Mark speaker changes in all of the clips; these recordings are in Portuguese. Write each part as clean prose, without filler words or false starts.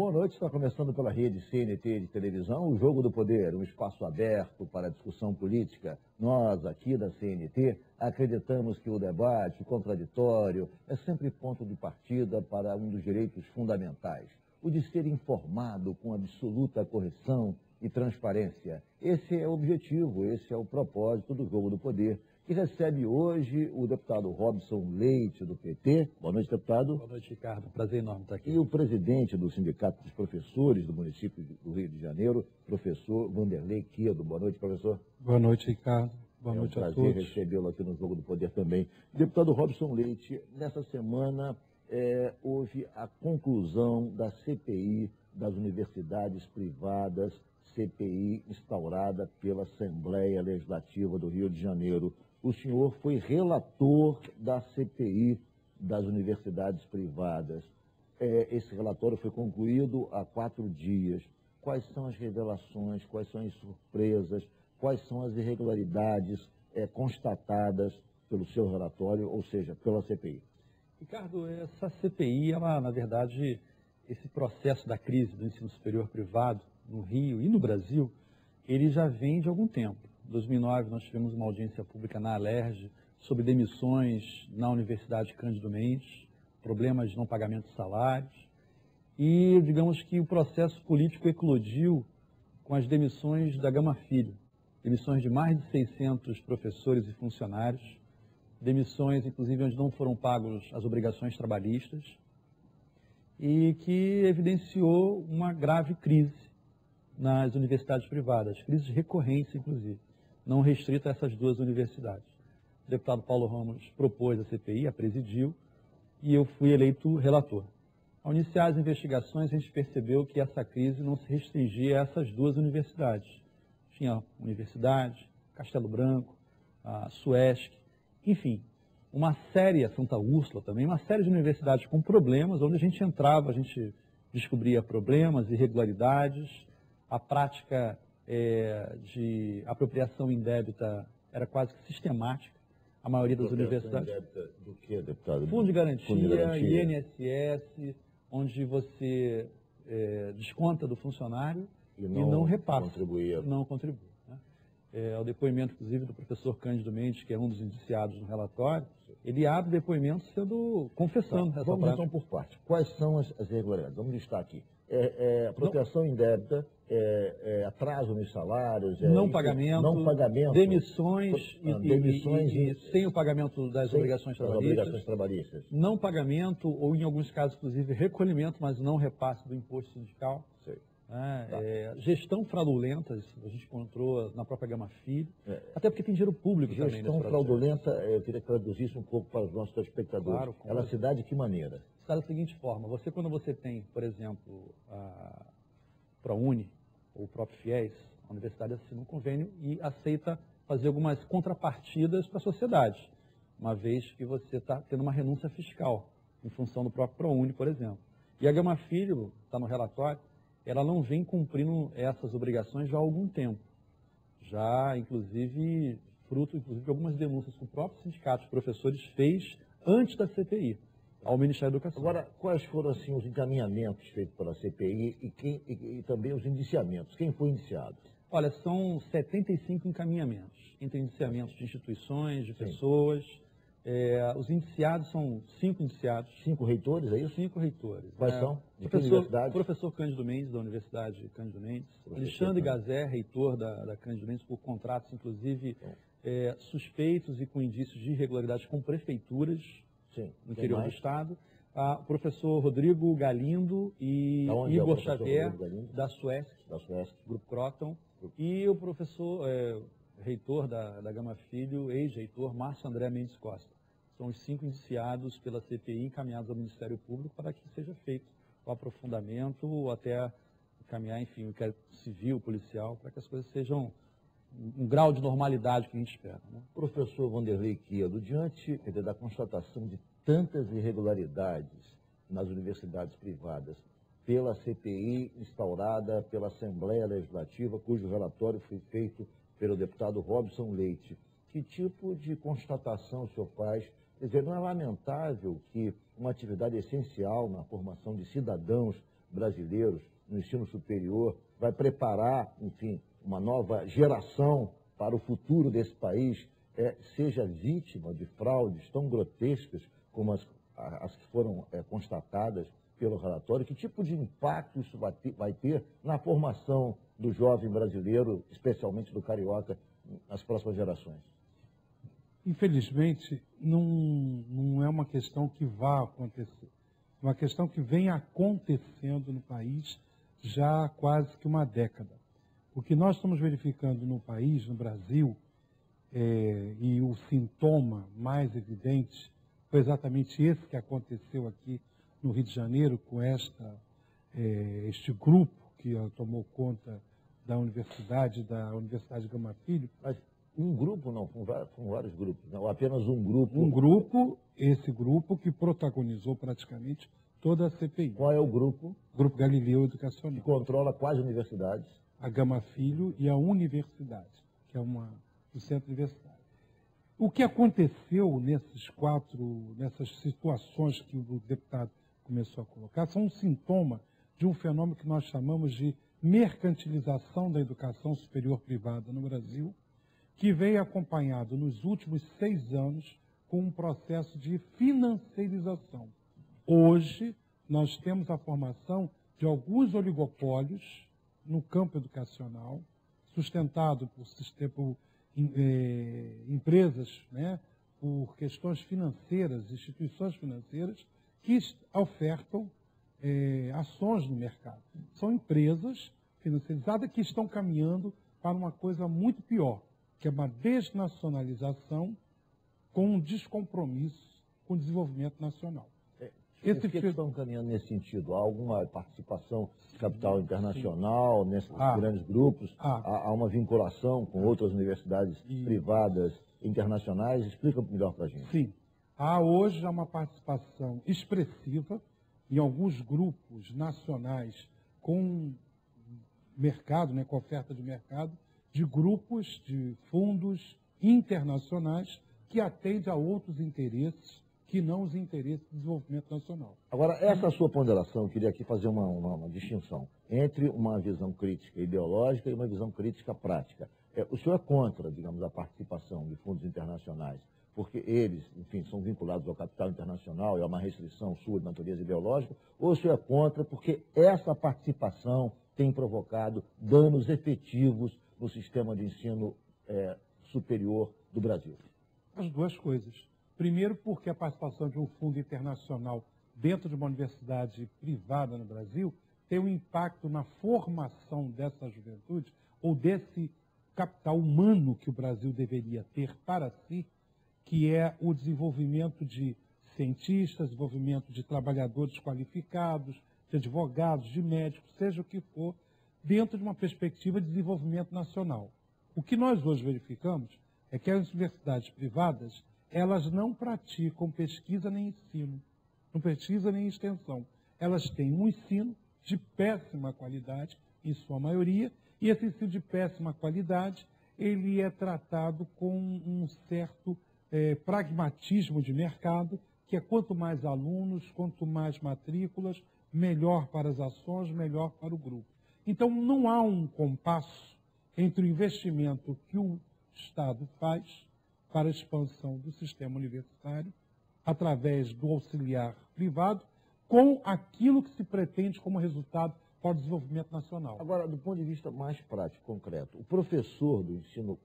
Speaker 1: Boa noite, está começando pela rede CNT de televisão, o Jogo do Poder, um espaço aberto para a discussão política. Nós, aqui da CNT, acreditamos que o debate, o contraditório, é sempre ponto de partida para um dos direitos fundamentais, o de ser informado com absoluta correção e transparência. Esse é o objetivo, esse é o propósito do Jogo do Poder, que recebe hoje o deputado Robson Leite, do PT. Boa noite, deputado.
Speaker 2: Boa noite, Ricardo. Prazer enorme estar aqui.
Speaker 1: E o presidente do Sindicato dos Professores do município do Rio de Janeiro, professor Vanderlei Quedo. Boa noite, professor.
Speaker 2: Boa noite, Ricardo. Boa noite a todos. É um
Speaker 1: prazer recebê-lo aqui no Jogo do Poder também. Deputado Robson Leite, nessa semana houve a conclusão da CPI das universidades privadas, CPI instaurada pela Assembleia Legislativa do Rio de Janeiro. O senhor foi relator da CPI das universidades privadas. Esse relatório foi concluído há 4 dias. Quais são as revelações, quais são as surpresas, quais são as irregularidades constatadas pelo seu relatório, ou seja, pela CPI?
Speaker 2: Ricardo, essa CPI, ela, na verdade, esse processo da crise do ensino superior privado no Rio e no Brasil, ele já vem de algum tempo. Em 2009, nós tivemos uma audiência pública na Alerj sobre demissões na Universidade Cândido Mendes, problemas de não pagamento de salários, e digamos que o processo político eclodiu com as demissões da Gama Filho, demissões de mais de 600 professores e funcionários, demissões, inclusive, onde não foram pagos as obrigações trabalhistas, e que evidenciou uma grave crise nas universidades privadas, crise de recorrência, inclusive, não restrita a essas 2 universidades. O deputado Paulo Ramos propôs a CPI, a presidiu, e eu fui eleito relator. Ao iniciar as investigações, a gente percebeu que essa crise não se restringia a essas 2 universidades. Tinha a Universidade, Castelo Branco, a SUESC, enfim, uma série, a Santa Úrsula também, uma série de universidades com problemas, onde a gente entrava, a gente descobria problemas, irregularidades, a prática de apropriação indébita era quase que sistemática, a maioria das universidades.
Speaker 1: Indébita do que, deputado?
Speaker 2: Fundo de garantia, INSS, onde você desconta do funcionário e não repassa. Não contribui. Né? O depoimento, inclusive, do professor Cândido Mendes, que é um dos indiciados no relatório, ele abre depoimento confessando essa prática.
Speaker 1: Vamos então por parte. Quais são as irregularidades? Vamos listar aqui. Apropriação indébita, atraso nos salários,
Speaker 2: não pagamento, demissões e sem o pagamento das obrigações trabalhistas, não pagamento ou, em alguns casos, inclusive, recolhimento, mas não repasse do imposto sindical. Gestão fraudulenta, a gente encontrou na própria Gama Filho, até porque tem dinheiro público também.
Speaker 1: Gestão fraudulenta, eu queria que traduzisse um pouco para os nossos telespectadores.
Speaker 2: Claro,
Speaker 1: ela se dá de que maneira?
Speaker 2: Se dá da seguinte forma, quando você tem, por exemplo, a ProUni, ou o próprio FIES, a universidade assina um convênio e aceita fazer algumas contrapartidas para a sociedade, uma vez que você está tendo uma renúncia fiscal, em função do próprio ProUni, por exemplo. E a Gama Filho, está no relatório, ela não vem cumprindo essas obrigações já há algum tempo. Já, inclusive, fruto de algumas denúncias que o próprio sindicato de professores fez antes da CPI, ao Ministério da Educação.
Speaker 1: Agora, quais foram assim, os encaminhamentos feitos pela CPI e também os indiciamentos? Quem foi indiciado?
Speaker 2: Olha, são 75 encaminhamentos, entre indiciamentos de instituições, de pessoas. Os indiciados são 5 indiciados.
Speaker 1: 5 reitores, é isso?
Speaker 2: 5 reitores.
Speaker 1: Quais são? De que universidade?
Speaker 2: Professor Cândido Mendes, da Universidade Cândido Mendes. Alexandre Gazé, reitor da Cândido Mendes, por contratos, inclusive, suspeitos e com indícios de irregularidades com prefeituras no interior do Estado. O professor Rodrigo Galindo e Igor Xavier, da SUESC, Grupo Croton. E o professor reitor da Gama Filho, ex-reitor, Márcio André Mendes Costa. São os 5 indiciados pela CPI encaminhados ao Ministério Público para que seja feito o aprofundamento ou até encaminhar, enfim, o inquérito civil, policial, para que as coisas sejam um grau de normalidade que a gente espera. Né?
Speaker 1: Professor Vanderlei Quedo, diante da constatação de tantas irregularidades nas universidades privadas, pela CPI instaurada pela Assembleia Legislativa, cujo relatório foi feito pelo deputado Robson Leite, que tipo de constatação o senhor faz? Quer dizer, não é lamentável que uma atividade essencial na formação de cidadãos brasileiros no ensino superior, vai preparar, enfim, uma nova geração para o futuro desse país, seja vítima de fraudes tão grotescas como as que foram constatadas pelo relatório? Que tipo de impacto isso vai ter na formação do jovem brasileiro, especialmente do carioca, nas próximas gerações?
Speaker 3: Infelizmente, não é uma questão que vá acontecer. É uma questão que vem acontecendo no país já há quase que uma década. O que nós estamos verificando no país, no Brasil, e o sintoma mais evidente foi exatamente esse que aconteceu aqui no Rio de Janeiro, com este grupo que tomou conta da Universidade Gama Filho.
Speaker 1: Mas um grupo não, foram vários grupos, não, apenas um grupo.
Speaker 3: Um grupo, esse grupo que protagonizou praticamente toda a CPI.
Speaker 1: Qual é o grupo?
Speaker 3: Grupo Galileu Educacional.
Speaker 1: Que controla quais universidades?
Speaker 3: A Gama Filho e a Universidade, que é do centro universitário. O que aconteceu nessas situações que o deputado começou a colocar, são um sintoma de um fenômeno que nós chamamos de mercantilização da educação superior privada no Brasil, que veio acompanhado nos últimos 6 anos com um processo de financiarização. Hoje, nós temos a formação de alguns oligopólios no campo educacional, sustentado por empresas, né, por questões financeiras, instituições financeiras, que ofertam ações no mercado. São empresas financiarizadas que estão caminhando para uma coisa muito pior, que é uma desnacionalização com um descompromisso com o desenvolvimento nacional.
Speaker 1: Por que estão caminhando nesse sentido? Há alguma participação de capital internacional nesses grandes grupos? Há uma vinculação com outras universidades privadas internacionais? Explica melhor para a gente.
Speaker 3: Sim. Há hoje uma participação expressiva em alguns grupos nacionais com mercado, né, com oferta de mercado, de grupos, de fundos internacionais que atendem a outros interesses que não os interesses do desenvolvimento nacional.
Speaker 1: Agora, essa sua ponderação, eu queria aqui fazer uma distinção entre uma visão crítica ideológica e uma visão crítica prática. O senhor é contra, digamos, a participação de fundos internacionais, porque eles, enfim, são vinculados ao capital internacional e a uma restrição sua de natureza ideológica, ou o senhor é contra porque essa participação tem provocado danos efetivos no sistema de ensino superior do Brasil?
Speaker 3: As duas coisas. Primeiro, porque a participação de um fundo internacional dentro de uma universidade privada no Brasil tem um impacto na formação dessa juventude ou desse capital humano que o Brasil deveria ter para si, que é o desenvolvimento de cientistas, desenvolvimento de trabalhadores qualificados, de advogados, de médicos, seja o que for, dentro de uma perspectiva de desenvolvimento nacional. O que nós hoje verificamos é que as universidades privadas, elas não praticam pesquisa nem ensino, não pesquisa nem extensão. Elas têm um ensino de péssima qualidade, em sua maioria, e esse ensino de péssima qualidade, ele é tratado com um certo pragmatismo de mercado, que é quanto mais alunos, quanto mais matrículas, melhor para as ações, melhor para o grupo. Então, não há um compasso entre o investimento que o Estado faz para a expansão do sistema universitário, através do auxiliar privado, com aquilo que se pretende como resultado para o desenvolvimento nacional.
Speaker 1: Agora, do ponto de vista mais prático, concreto, o professor do ensino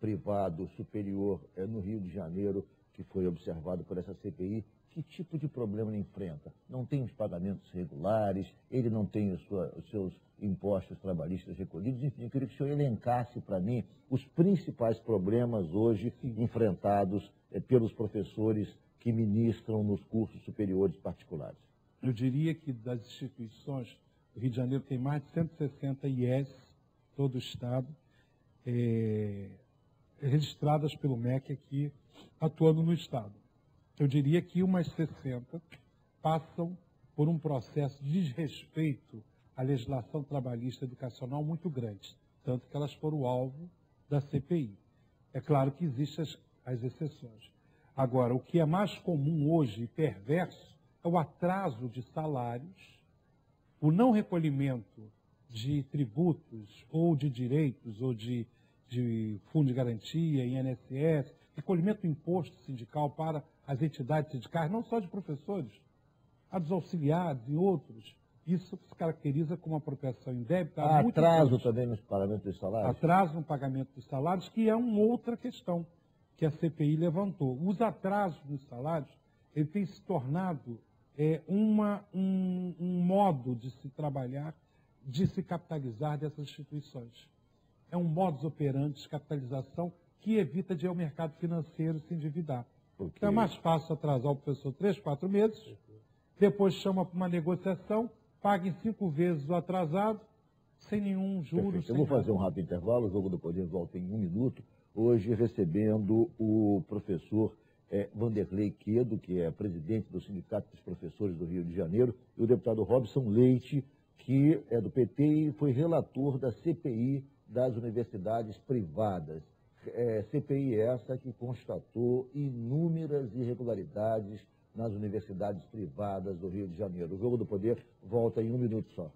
Speaker 1: privado superior no Rio de Janeiro, que foi observado por essa CPI, que tipo de problema ele enfrenta? Não tem os pagamentos regulares, ele não tem os seus impostos trabalhistas recolhidos, enfim, eu queria que o senhor elencasse para mim os principais problemas hoje enfrentados pelos professores que ministram nos cursos superiores particulares.
Speaker 3: Eu diria que das instituições, o Rio de Janeiro tem mais de 160 IES, todo o Estado, registradas pelo MEC aqui, atuando no Estado. Eu diria que umas 60 passam por um processo de desrespeito à legislação trabalhista educacional muito grande, tanto que elas foram alvo da CPI. É claro que existem as exceções. Agora, o que é mais comum hoje e perverso é o atraso de salários o não recolhimento de tributos ou de direitos ou de fundo de garantia, INSS, recolhimento do imposto sindical para as entidades sindicais, não só de professores, a dos auxiliares e outros. Isso se caracteriza como uma apropriação indébita.
Speaker 1: Há atraso também nos pagamentos dos salários?
Speaker 3: Atraso no pagamento dos salários, que é uma outra questão que a CPI levantou. Os atrasos nos salários, ele tem se tornado um modo de se trabalhar, de se capitalizar dessas instituições. É um modus operandi de capitalização que evita de ir ao mercado financeiro se endividar. Então é mais fácil atrasar o professor 3, 4 meses, depois chama para uma negociação, paga em 5 vezes o atrasado, sem nenhum juro.
Speaker 1: Eu vou fazer um rápido intervalo, o Jogo do Poder volta em 1 minuto, hoje recebendo o professor Vanderlei Quedo, que é presidente do Sindicato dos Professores do Rio de Janeiro, e o deputado Robson Leite, que é do PT e foi relator da CPI das universidades privadas. CPI essa que constatou inúmeras irregularidades nas universidades privadas do Rio de Janeiro. O Jogo do Poder volta em 1 minuto só.